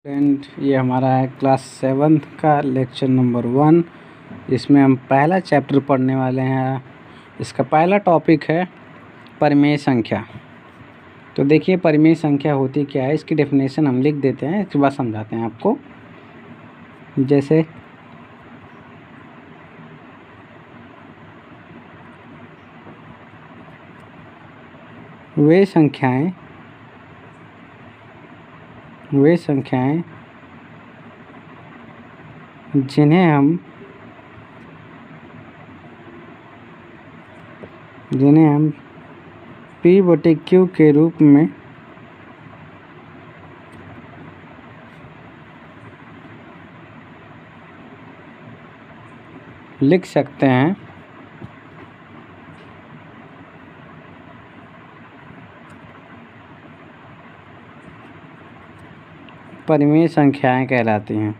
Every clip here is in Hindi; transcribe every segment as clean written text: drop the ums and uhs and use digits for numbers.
फ्रेंड, ये हमारा है क्लास 7th का लेक्चर नंबर 1। इसमें हम पहला चैप्टर पढ़ने वाले हैं। इसका पहला टॉपिक है परिमेय संख्या। तो देखिए परिमेय संख्या होती क्या है, इसकी डेफिनेशन हम लिख देते हैं, इसके बाद समझाते हैं आपको। जैसे वे संख्याएं जिन्हें हम P/Q के रूप में लिख सकते हैं, परिमेय संख्याएं कहलाती हैं।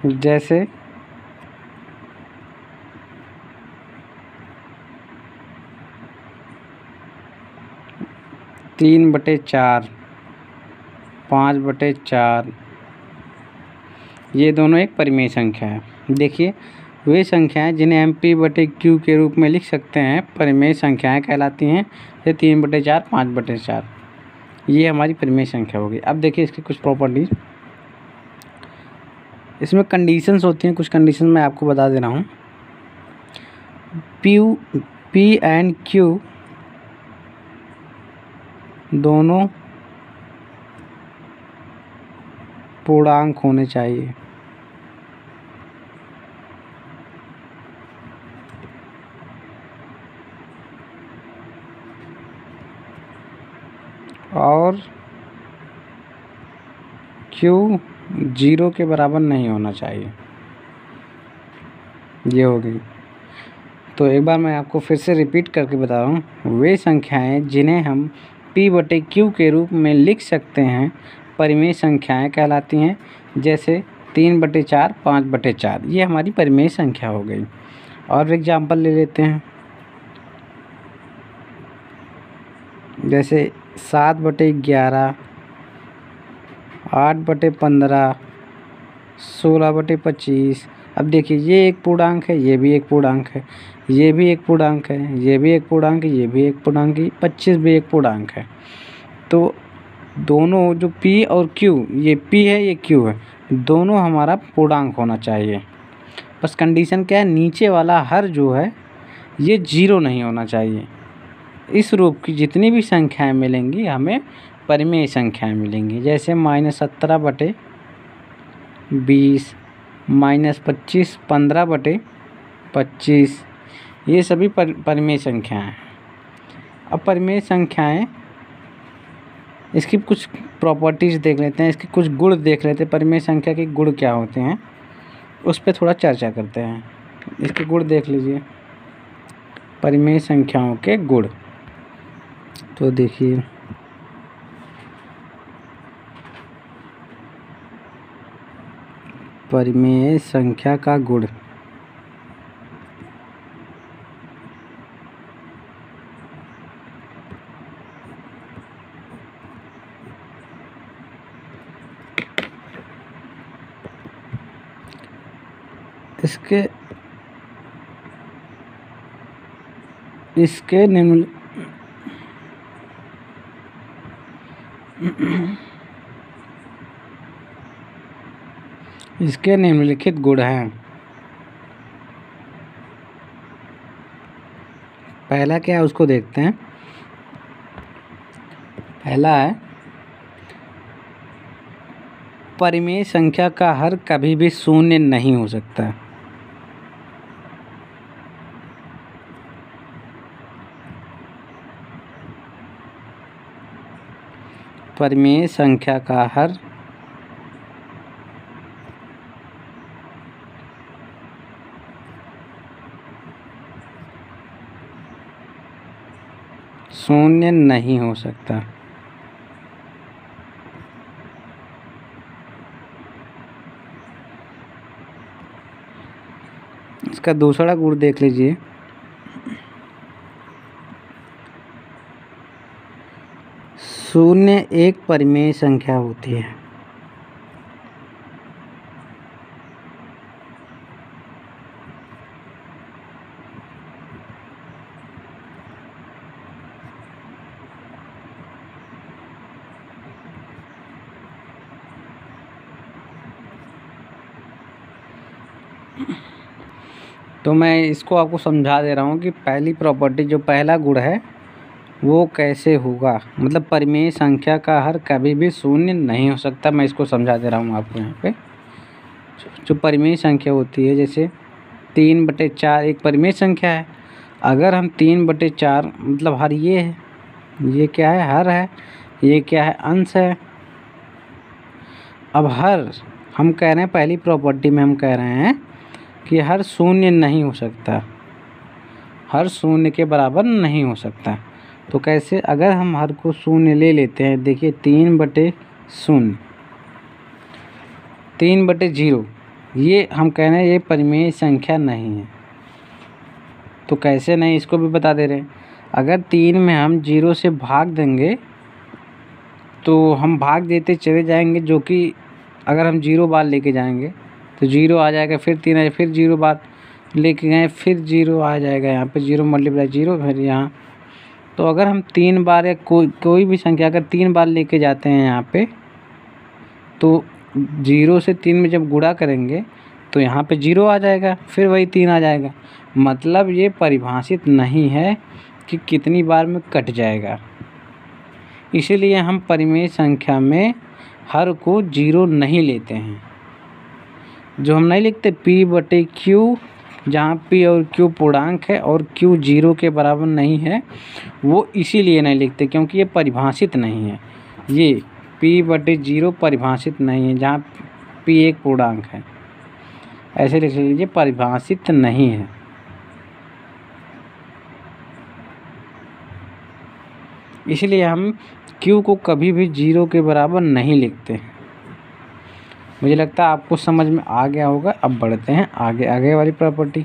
जैसे 3/4, 5/4, ये दोनों एक परिमेय संख्या है। देखिए वे संख्याएं जिन्हें हम P/Q के रूप में लिख सकते हैं, परिमेय संख्याएं कहलाती हैं। ये 3/4, 5/4, ये हमारी परिमेय संख्या होगी। अब देखिए इसकी कुछ प्रॉपर्टीज, इसमें कंडीशंस होती हैं। कुछ कंडीशन मैं आपको बता दे रहा हूँ। P एंड Q दोनों पूर्णांक होने चाहिए। और Q 0 के बराबर नहीं होना चाहिए। ये हो गई। तो एक बार मैं आपको फिर से रिपीट करके बता रहा हूँ। वे संख्याएं जिन्हें हम P/Q के रूप में लिख सकते हैं, परिमेय संख्याएं कहलाती हैं। जैसे 3/4, 5/4, ये हमारी परिमेय संख्या हो गई। और एग्जाम्पल ले लेते हैं। जैसे 7/11, 8/15, 16/25। अब देखिए ये एक पूर्णांक है, ये भी एक पूर्णांक है, ये भी एक पूर्णांक है, ये भी एक पूर्णांक है, ये भी एक पूर्णांक है, 25 भी एक पूर्णांक है। तो दोनों जो P और Q, ये P है ये Q है, दोनों हमारा पूर्णांक होना चाहिए। बस कंडीशन क्या है, नीचे वाला हर जो है ये 0 नहीं होना चाहिए। इस रूप की जितनी भी संख्याएं मिलेंगी हमें परिमेय संख्याएं मिलेंगी। जैसे -17/20, -25, 15/25, ये सभी परिमेय संख्याएं हैं। अब परिमेय संख्याएं, इसकी कुछ प्रॉपर्टीज़ देख लेते हैं, इसके कुछ गुण देख लेते हैं। परिमेय संख्या के गुण क्या होते हैं उस पर थोड़ा चर्चा करते हैं। इसके गुण देख लीजिए, परिमेय संख्याओं के गुण। तो देखिए परिमेय संख्या का गुण, इसके निम्नलिखित गुण हैं। पहला क्या है उसको देखते हैं। पहला है परिमेय संख्या का हर कभी भी शून्य नहीं हो सकता। परिमेय संख्या का हर शून्य नहीं हो सकता। इसका दूसरा गुण देख लीजिए, शून्य एक परिमेय संख्या होती है। तो मैं इसको आपको समझा दे रहा हूँ कि पहली प्रॉपर्टी जो पहला गुण है वो कैसे होगा, मतलब परिमेय संख्या का हर कभी भी शून्य नहीं हो सकता। मैं इसको समझा दे रहा हूँ आपको। यहाँ पे जो परिमेय संख्या होती है, जैसे 3/4 एक परिमेय संख्या है। अगर हम 3/4 मतलब हर ये है, ये क्या है, हर है, ये क्या है, अंश है। अब हर हम कह रहे हैं, पहली प्रॉपर्टी में हम कह रहे हैं कि हर शून्य नहीं हो सकता, हर शून्य के बराबर नहीं हो सकता। तो कैसे, अगर हम हर को शून्य ले लेते हैं, देखिए 3/0, 3/0, ये हम कह रहे हैं ये परिमेय संख्या नहीं है। तो कैसे नहीं, इसको भी बता दे रहे हैं। अगर 3 में हम 0 से भाग देंगे तो हम भाग देते चले जाएंगे, जो कि अगर हम 0 बार लेके जाएंगे तो 0 आ जाएगा, फिर 3 आ जाएगा, फिर 0 बार लेके गए, फिर 0 आ जाएगा। यहाँ पे 0 मल्टीप्लाई 0, फिर यहाँ। तो अगर हम 3 बार या कोई भी संख्या अगर 3 बार लेके जाते हैं यहाँ पे, तो 0 से 3 में जब गुणा करेंगे तो यहाँ पे 0 आ जाएगा, फिर वही 3 आ जाएगा। मतलब ये परिभाषित नहीं है कि कितनी बार में कट जाएगा। इसीलिए हम परिमेय संख्या में हर को 0 नहीं लेते हैं। जो हम नहीं लिखते P/Q, जहाँ P और Q पूर्णांक है और Q 0 के बराबर नहीं है, वो इसीलिए नहीं लिखते क्योंकि ये परिभाषित नहीं है। ये P/0 परिभाषित नहीं है, जहाँ P एक पूर्णांक है। ऐसे लिख लीजिए, परिभाषित नहीं है। इसलिए हम Q को कभी भी 0 के बराबर नहीं लिखते। मुझे लगता है आपको समझ में आ गया होगा। अब बढ़ते हैं आगे वाली प्रॉपर्टी।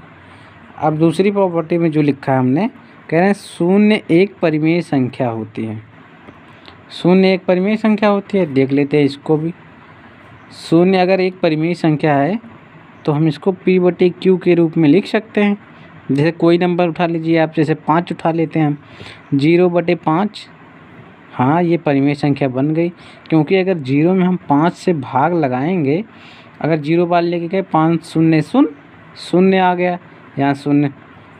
अब दूसरी प्रॉपर्टी में जो लिखा है हमने, कह रहे हैं शून्य एक परिमेय संख्या होती है। शून्य एक परिमेय संख्या होती है, देख लेते हैं इसको भी। शून्य अगर एक परिमेय संख्या है तो हम इसको P/Q के रूप में लिख सकते हैं। जैसे कोई नंबर उठा लीजिए आप, जैसे 5 उठा लेते हैं हम, 0/5। हाँ, ये परिमेय संख्या बन गई, क्योंकि अगर 0 में हम 5 से भाग लगाएंगे, अगर 0 बार लेके गए, 5 शून्य शून्य, शून्य आ गया यहाँ शून्य,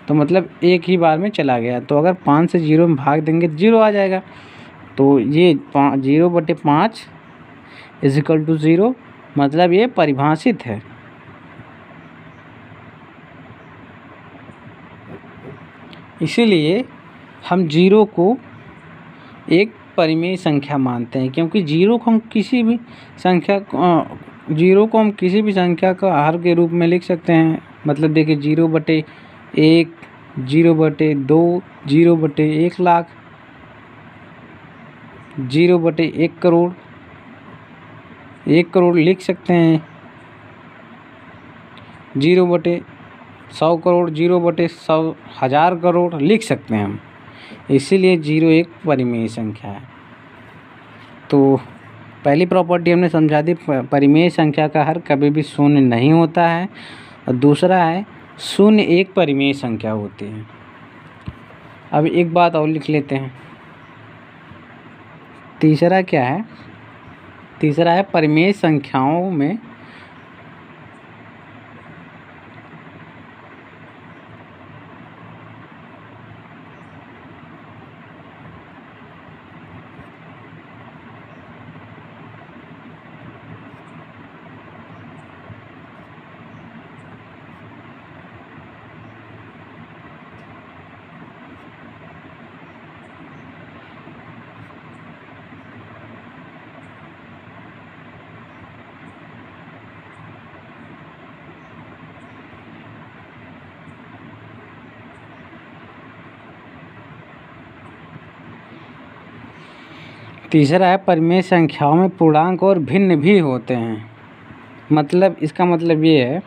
तो मतलब एक ही बार में चला गया। तो अगर 5 से 0 में भाग देंगे तो 0 आ जाएगा। तो ये 0/5 = 0, मतलब ये परिभाषित है। इसीलिए हम 0 को एक परिमेय संख्या मानते हैं, क्योंकि 0 को हम किसी भी संख्या का हर के रूप में लिख सकते हैं। मतलब देखिए 0/1, 0/2, 0/1 लाख, 0/1 करोड़, 1 करोड़ लिख सकते हैं, 0/100 करोड़, 0/100 हज़ार करोड़ लिख सकते हैं हम। इसीलिए 0 एक परिमेय संख्या है। तो पहली प्रॉपर्टी हमने समझा दी, परिमेय संख्या का हर कभी भी शून्य नहीं होता है। और दूसरा है शून्य एक परिमेय संख्या होती है। अब एक बात और लिख लेते हैं। तीसरा क्या है? तीसरा है परिमेय संख्याओं में तीसरा है परिमेय संख्याओं में पूर्णांक और भिन्न भी होते हैं। मतलब इसका मतलब ये है,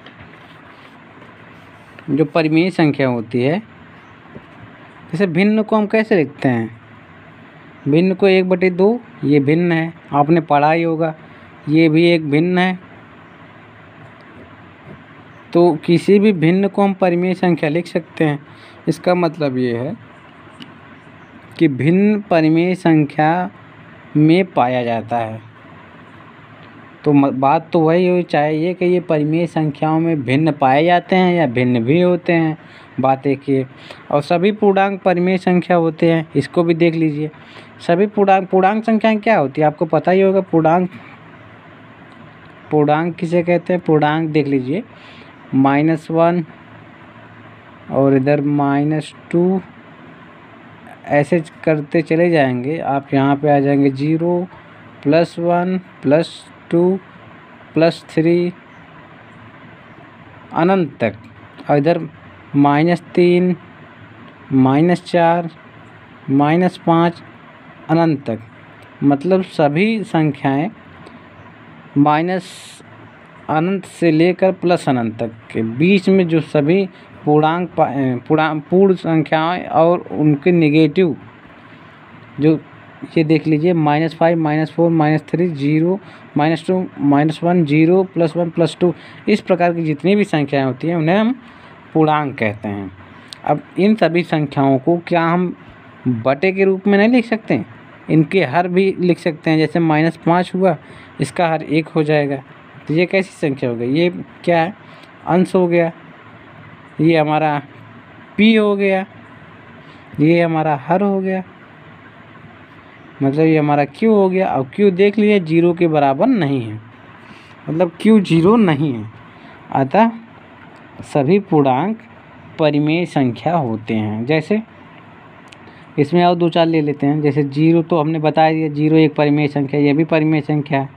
जो परिमेय संख्या होती है, जैसे भिन्न को हम कैसे लिखते हैं, भिन्न को 1/2, ये भिन्न है, आपने पढ़ा ही होगा, ये भी एक भिन्न है। तो किसी भी भिन्न को हम परिमेय संख्या लिख सकते हैं। इसका मतलब ये है कि भिन्न परिमेय संख्या में पाया जाता है। तो बात तो वही हो चाहिए कि ये परिमेय संख्याओं में भिन्न पाए जाते हैं या भिन्न भी होते हैं, बात एक ही है। और सभी पूर्णांक परिमेय संख्या होते हैं, इसको भी देख लीजिए। सभी पूर्णांक संख्याएं क्या होती है, आपको पता ही होगा। पूर्णांक किसे कहते हैं? पूर्णांक देख लीजिए, -1 और इधर -2, ऐसे करते चले जाएंगे। आप यहाँ पे आ जाएंगे 0, +1, +2, +3 अनंत तक, और इधर -3, -4, -5 अनंत तक। मतलब सभी संख्याएं माइनस अनंत से लेकर प्लस अनंत तक के बीच में जो सभी पूर्ण संख्याएं और उनके नेगेटिव, जो ये देख लीजिए, -5, -4, -3, 0, -2, -1, 0, +1, +2, इस प्रकार की जितनी भी संख्याएं होती हैं उन्हें हम पूर्णांक कहते हैं। अब इन सभी संख्याओं को क्या हम बटे के रूप में नहीं लिख सकते, इनके हर भी लिख सकते हैं। जैसे -5 हुआ, इसका हर 1 हो जाएगा। तो ये कैसी संख्या हो गई? ये क्या है? अंश हो गया। ये हमारा p हो गया, ये हमारा हर हो गया, मतलब ये हमारा q हो गया। और q देख लीजिए 0 के बराबर नहीं है, मतलब q 0 नहीं है। अतः सभी पूर्णांक परिमेय संख्या होते हैं। जैसे इसमें और 2-4 ले लेते हैं। जैसे 0 तो हमने बता दिया, 0 एक परिमेय संख्या, ये भी परिमेय संख्या है।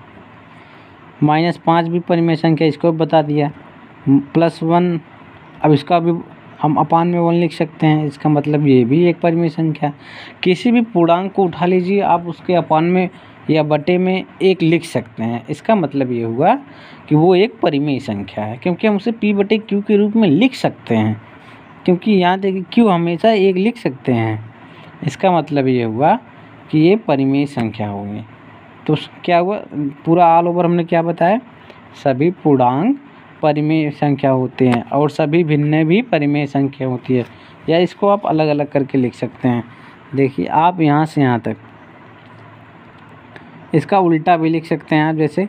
-5 भी परिमेय संख्या, इसको बता दिया। +1, अब इसका भी हम अपान में 1 लिख सकते हैं, इसका मतलब ये भी एक परिमेय संख्या। किसी भी पूर्णांक को उठा लीजिए, आप उसके अपान में या बटे में 1 लिख सकते हैं। इसका मतलब ये हुआ कि वो एक परिमेय संख्या है, क्योंकि हम उसे p/q के रूप में लिख सकते हैं। क्योंकि यहाँ देखिए q हमेशा 1 लिख सकते हैं। इसका मतलब ये हुआ कि ये परिमेय संख्या होगी। तो क्या हुआ, पूरा ऑल ओवर हमने क्या बताया? सभी पूर्णांक परिमेय संख्या होते हैं और सभी भिन्न भी परिमेय संख्या होती है। या इसको आप अलग अलग करके लिख सकते हैं। देखिए आप यहाँ से यहाँ तक इसका उल्टा भी लिख सकते हैं आप। जैसे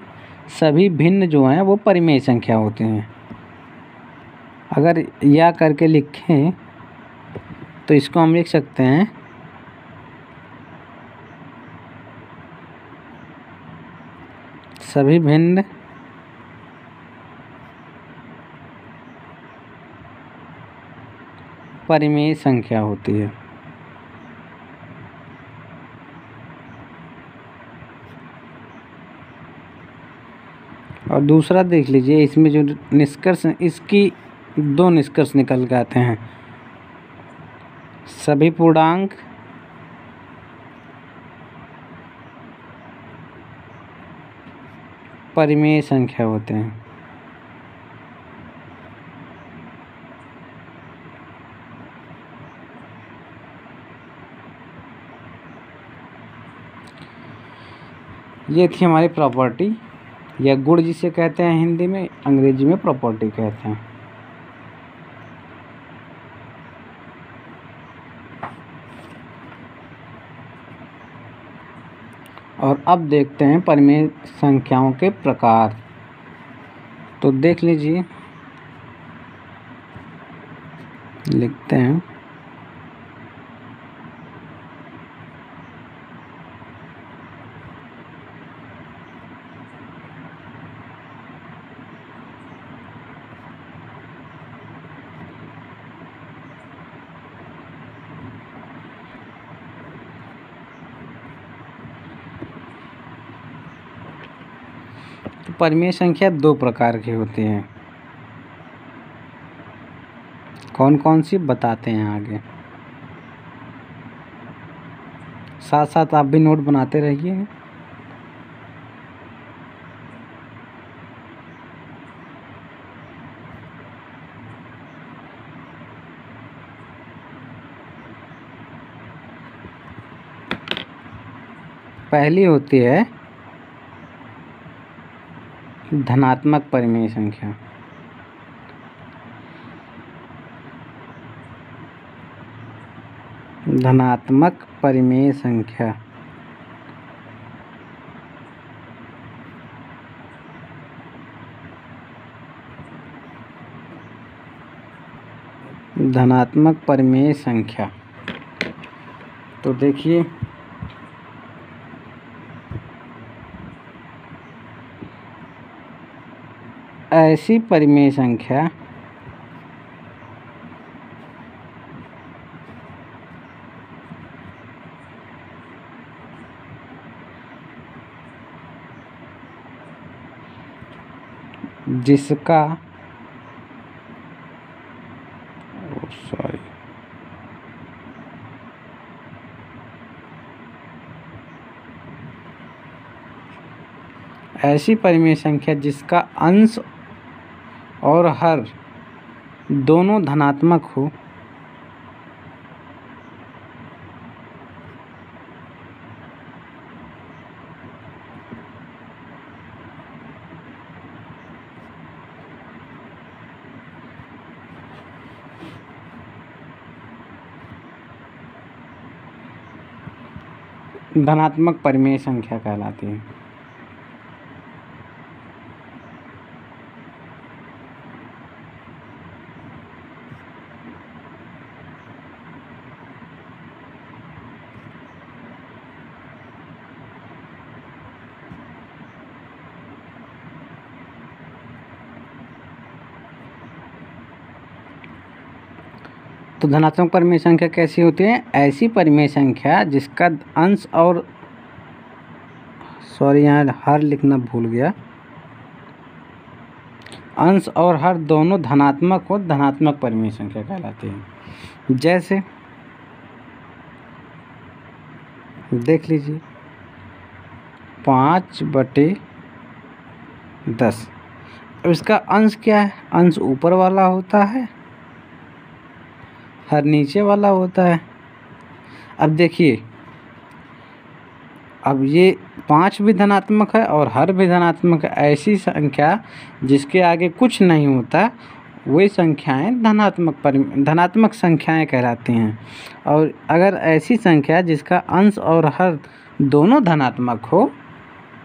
सभी भिन्न जो हैं वो परिमेय संख्या होते हैं। अगर या करके लिखें तो इसको हम लिख सकते हैं सभी भिन्न परिमेय संख्या होती है। और दूसरा देख लीजिए, इसमें जो निष्कर्ष, इसकी 2 निष्कर्ष निकल के आते हैं। सभी पूर्णांक परिमेय संख्या होते हैं। ये थी हमारी प्रॉपर्टी या गुण जिसे कहते हैं हिंदी में, अंग्रेजी में प्रॉपर्टी कहते हैं। और अब देखते हैं परिमेय संख्याओं के प्रकार। तो देख लीजिए, लिखते हैं तो परिमेय संख्या 2 प्रकार की होती हैं। कौन कौन सी बताते हैं आगे। साथ साथ आप भी नोट बनाते रहिए। पहली होती है धनात्मक परिमेय संख्या। धनात्मक परिमेय संख्या धनात्मक परिमेय संख्या। तो देखिए ऐसी परिमेय संख्या जिसका ऐसी परिमेय संख्या जिसका अंश और हर दोनों धनात्मक हो, धनात्मक परिमेय संख्या कहलाती है। तो धनात्मक परिमेय संख्या कैसी होती है? ऐसी परिमेय संख्या जिसका अंश और यहाँ हर लिखना भूल गया, अंश और हर दोनों धनात्मक हो, धनात्मक परिमेय संख्या कहलाती है। जैसे देख लीजिए 5/10, इसका अंश क्या है? अंश ऊपर वाला होता है, हर नीचे वाला होता है। अब देखिए, अब ये 5 भी धनात्मक है और हर भी धनात्मक है। ऐसी संख्या जिसके आगे कुछ नहीं होता वही संख्याएं धनात्मक संख्याएं कहलाती हैं। और अगर ऐसी संख्या जिसका अंश और हर दोनों धनात्मक हो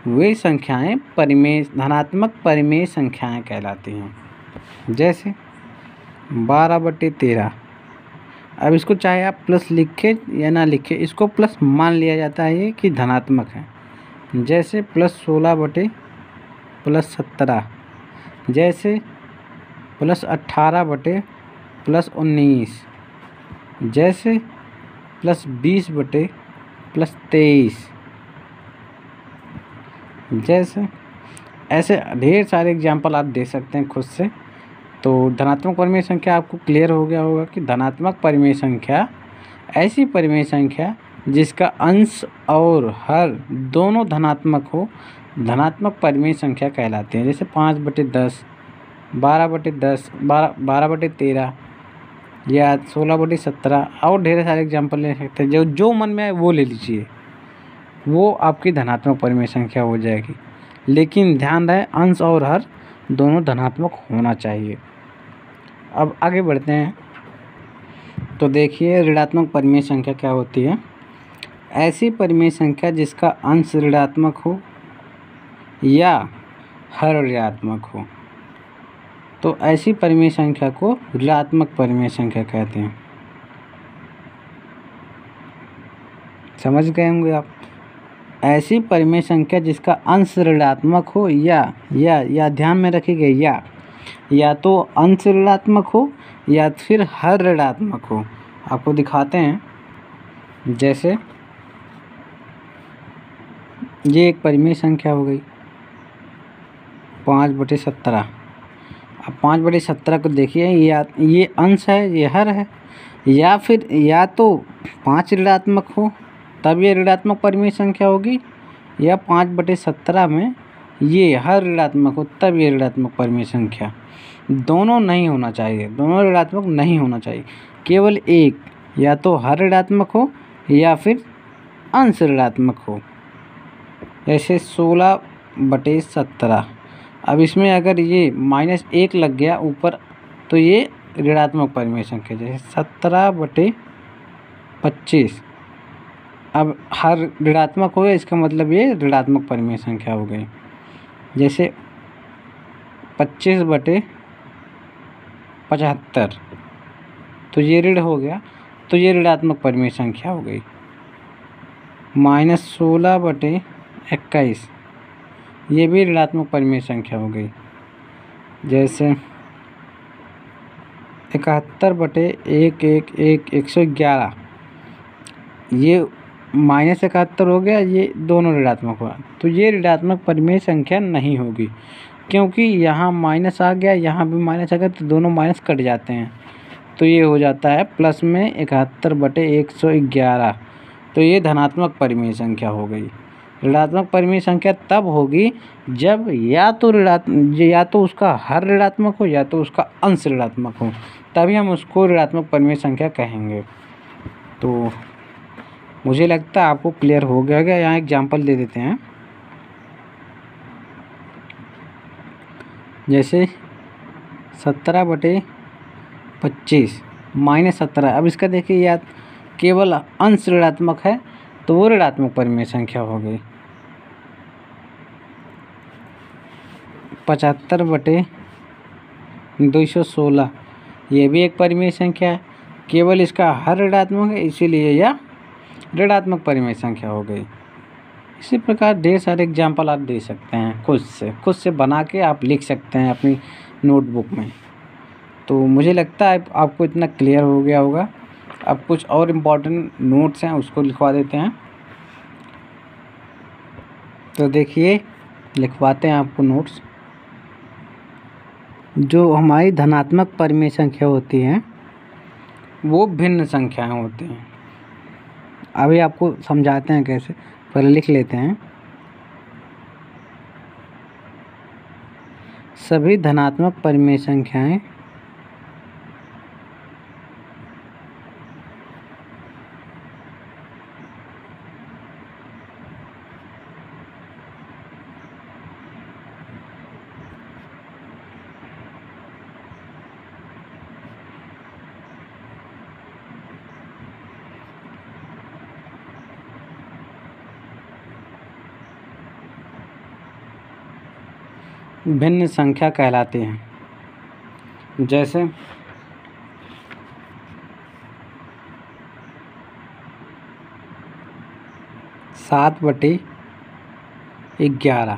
वे संख्याएं धनात्मक परिमेय संख्याएं कहलाती हैं। जैसे 12/13, अब इसको चाहे आप प्लस लिखे या ना लिखे, इसको प्लस मान लिया जाता है ये कि धनात्मक है। जैसे +16/+17, जैसे +18/+19, जैसे +20/+23, जैसे ऐसे ढेर सारे एग्जाम्पल आप दे सकते हैं खुद से। तो धनात्मक परिमेय संख्या आपको क्लियर हो गया होगा कि धनात्मक परिमेय संख्या ऐसी परिमेय संख्या जिसका अंश और हर दोनों धनात्मक हो, धनात्मक परिमेय संख्या कहलाती है। जैसे 5/10, 12/10, 12/13 या 16/17 और ढेर सारे एग्जाम्पल ले सकते हैं। जो मन में आए वो ले लीजिए, वो आपकी धनात्मक परिमेय संख्या हो जाएगी। लेकिन ध्यान रहे अंश और हर दोनों धनात्मक होना चाहिए। अब आगे बढ़ते हैं। तो देखिए ऋणात्मक परिमेय संख्या क्या होती है? ऐसी परिमेय संख्या जिसका अंश ऋणात्मक हो या हर ऋणात्मक हो। तो ऐसी परिमेय संख्या को ऋणात्मक परिमेय संख्या कहते हैं। समझ गए होंगे आप। ऐसी परिमेय संख्या जिसका अंश ऋणात्मक हो या ध्यान में रखिएगा, या तो अंश ऋणात्मक हो या फिर हर ऋणात्मक हो। आपको दिखाते हैं। जैसे ये एक परिमेय संख्या हो गई 5/17। अब 5/17 को देखिए, ये अंश है, ये हर है, या फिर या तो 5 ऋणात्मक हो तब ये ऋणात्मक परिमेय संख्या होगी, या 5/17 में ये हर ऋणात्मक हो तब ये ऋणात्मक परिमेय संख्या। दोनों नहीं होना चाहिए, दोनों ऋणात्मक नहीं होना चाहिए, केवल एक, या तो हर ऋणात्मक हो या फिर अंश ऋणात्मक हो। जैसे 16/17, अब इसमें अगर ये -1 लग गया ऊपर तो ये ऋणात्मक परिमेय संख्या। जैसे 17/25, अब हर ऋणात्मक हो गया, इसका मतलब ये ऋणात्मक परिमेय संख्या हो गई। जैसे 25/75, तो ये ऋण हो गया, तो ये ऋणात्मक परिमेय संख्या हो गई। -16/21, ये भी ऋणात्मक परिमेय संख्या हो गई। जैसे 71/111, ये -71 हो गया, ये दोनों ऋणात्मक हुआ, तो ये ऋणात्मक परिमेय संख्या नहीं होगी, क्योंकि यहाँ माइनस आ गया, यहाँ भी माइनस आ गया, तो दोनों माइनस कट जाते हैं, तो ये हो जाता है प्लस में 71/111, तो ये धनात्मक परिमेय संख्या हो गई। ऋणात्मक परिमेय संख्या तब होगी जब या तो उसका हर ऋणात्मक हो या तो उसका अंश ऋणात्मक हो, तभी हम उसको ऋणात्मक परिमेय संख्या कहेंगे। तो मुझे लगता है आपको क्लियर हो गया होगा। यहाँ एग्जाम्पल दे देते हैं। जैसे 17/25 -17, अब इसका देखिए याद केवल अंश ऋणात्मक है, तो वो ऋणात्मक परिमेय संख्या हो गई। 75/216, ये भी एक परिमेय संख्या है, केवल इसका हर ऋणात्मक है, इसीलिए यह ऋणात्मक परिमेय संख्या हो गई। इसी प्रकार ढेर सारे एग्जाम्पल आप दे सकते हैं, खुद से बना के आप लिख सकते हैं अपनी नोटबुक में। तो मुझे लगता है आपको इतना क्लियर हो गया होगा। अब कुछ और इम्पोर्टेंट नोट्स हैं, उसको लिखवा देते हैं। तो देखिए, लिखवाते हैं आपको नोट्स। जो हमारी धनात्मक परिमेय संख्या होती हैं वो भिन्न संख्याएं होती हैं। अभी आपको समझाते हैं कैसे, पहले लिख लेते हैं। सभी धनात्मक परिमेय संख्याएं भिन्न संख्या कहलाती हैं। जैसे 7/11,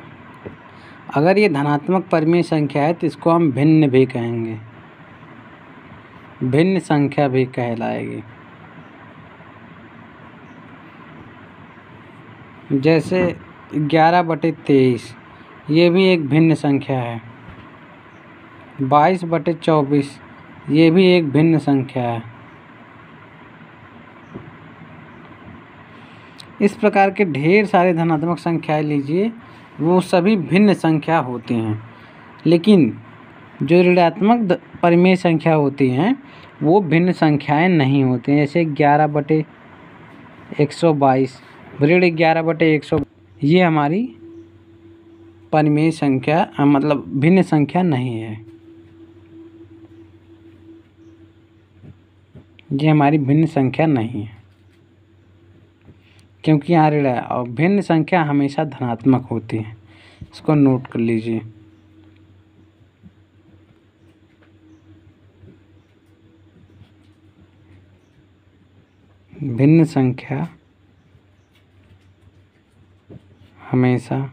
अगर ये धनात्मक परिमेय संख्या है तो इसको हम भिन्न भी कहेंगे, भिन्न संख्या भी कहलाएगी। जैसे 11/23, ये भी एक भिन्न संख्या है। 22/24, ये भी एक भिन्न संख्या है। इस प्रकार के ढेर सारे धनात्मक संख्याएं लीजिए, वो सभी भिन्न संख्या होती हैं, लेकिन जो ऋणात्मक परिमेय संख्या होती हैं वो भिन्न संख्याएं नहीं होती हैं। जैसे 11/122, ऋण 11/122, ये हमारी परिमेय संख्या मतलब भिन्न संख्या नहीं है, ये हमारी भिन्न संख्या नहीं है, क्योंकि यहाँ ऋण है और भिन्न संख्या हमेशा धनात्मक होती है। इसको नोट कर लीजिए। भिन्न संख्या हमेशा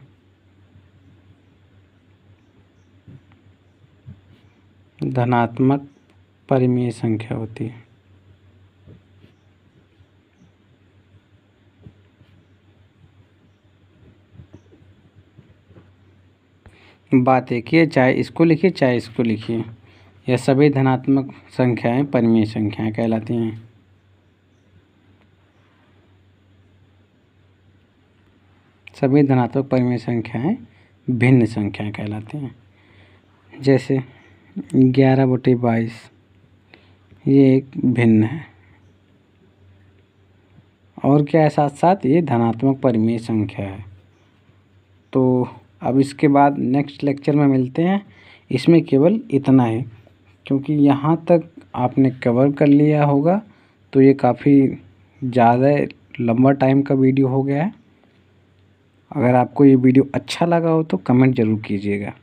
धनात्मक परिमेय संख्या होती है। बात एक ही है, चाहे इसको लिखिए चाहे इसको लिखिए, यह सभी धनात्मक संख्याएं परिमेय संख्याएं कहलाती हैं। सभी धनात्मक परिमेय संख्याएं भिन्न संख्याएं कहलाती हैं। जैसे 11/22 ये एक भिन्न है, और क्या है, साथ साथ ये धनात्मक परिमेय संख्या है। तो अब इसके बाद नेक्स्ट लेक्चर में मिलते हैं। इसमें केवल इतना ही, क्योंकि यहाँ तक आपने कवर कर लिया होगा तो ये काफ़ी ज़्यादा लंबा टाइम का वीडियो हो गया है। अगर आपको ये वीडियो अच्छा लगा हो तो कमेंट ज़रूर कीजिएगा।